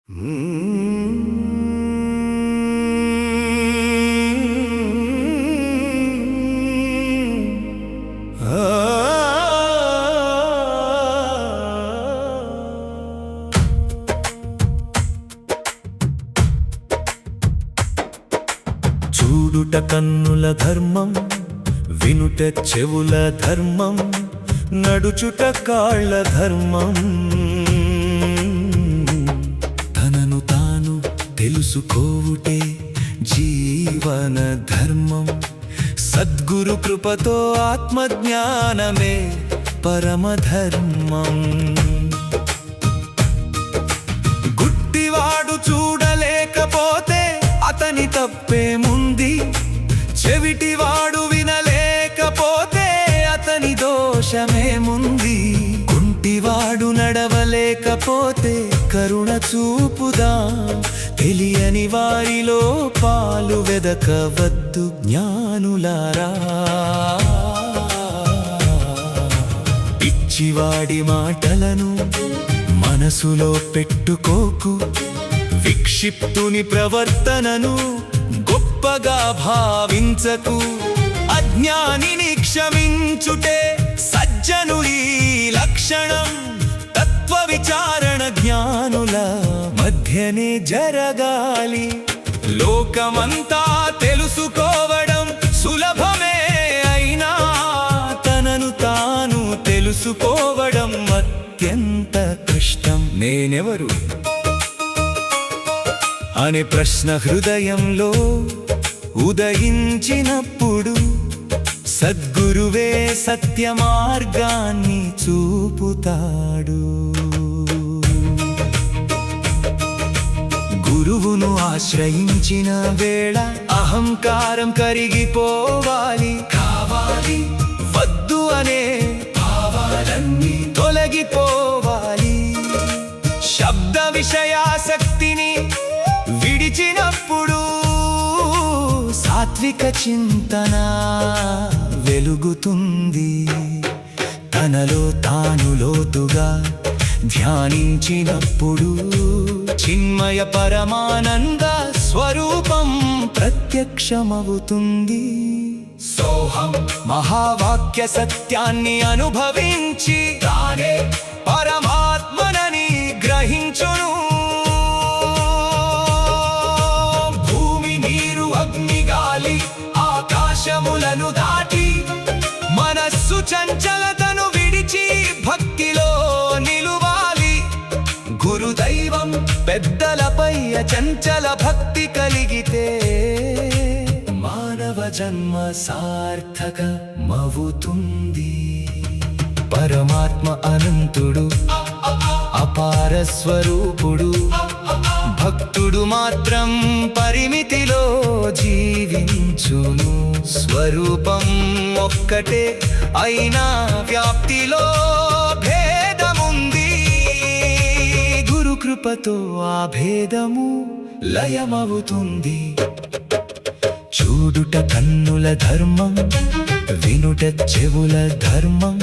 చూడుట కన్నుల ధర్మం, వినుట చెవుల ధర్మం, నడుచుట కాళ్ళ ధర్మం. తనను తాను తెలుసుకోవుటే జీవన ధర్మం. సద్గురు కృపతో ఆత్మజ్ఞానమే పరమధర్మం. గుడ్డివాడు చూడలేకపోతే అతని తప్పేముంది? చెవిటివాడు వినలేకపోతే అతని దోషమేముంది? కుంటివాడు నడవలేకపోతే కరుణ చూపుదా. తెలియని వారిలో పాలు వెదకవద్దు జ్ఞానులారా. పిచ్చివాడి మాటలను మనసులో పెట్టుకోకు. విక్షిప్తుని ప్రవర్తనను గొప్పగా భావించకు. అజ్ఞానిని క్షమించుటే సజ్జనుడి లక్షణం. తత్వ విచారణ జ్ఞానుల మధ్యనే జరగాలి. లోకమంతా తెలుసుకోవడం సులభమే అయినా తనను తాను తెలుసుకోవడం అత్యంత కష్టం. నేనెవరు అనే ప్రశ్న హృదయంలో ఉదయించినప్పుడు సద్గురువే సత్య మార్గాన్ని చూపుతాడు. గురువును ఆశ్రయించిన వేళ అహంకారం కరిగిపోవాలి. కావాలి వద్దు అనే భావాలన్నీ తొలగిపోవాలి. శబ్ద విషయాసక్తిని విడిచినప్పుడు సాత్విక చింతన వెలుగుతుంది. తనలో తాను లోతుగా ధ్యానించినప్పుడు చిన్మయ పరమానంద స్వరూపం ప్రత్యక్షమవుతుంది. సోహం మహావాక్య సత్యాన్ని అనుభవించి తానే పరమాత్మనని గ్రహించును. ఆకాశములను దాటి మనస్సు చంచలతను విడిచి భక్తిలో నిలువాలి. గురుదైవం పెద్దలపై అచంచల భక్తి కలిగితే మానవ జన్మ సార్థకమవుతుంది. పరమాత్మ అనంతుడు, అపార స్వరూపుడు. భక్తుడు మాత్రం పరిమితిలో జీవించును. స్వరూపం ఒక్కటే అయినా వ్యాప్తిలో భేదముంది. గురు కృపతో ఆ భేదము లయమవుతుంది. చూడుట కన్నుల ధర్మం, వినుట చెవుల ధర్మం,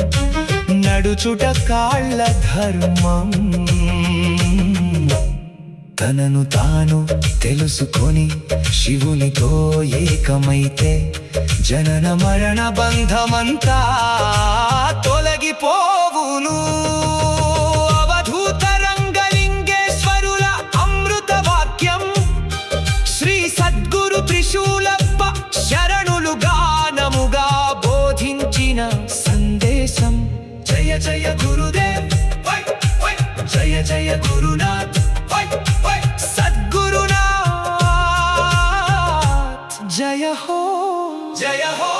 నడుచుట కాళ్ళ ధర్మం. తనను తాను తెలుసుకొని శివునితో ఏకమైతే జనన మరణ బంధమంతా తొలగిపోవును. అవధూత రంగలింగేశ్వరుల అమృత వాక్యం శ్రీ సద్గురు త్రిశూలప్ప శరణులు గానముగా బోధించిన సందేశం. జయ జయ గురుదేవ్, జయ జయ గురునాథ్, సద్గురునాథ్. జయ హో, జయ హో.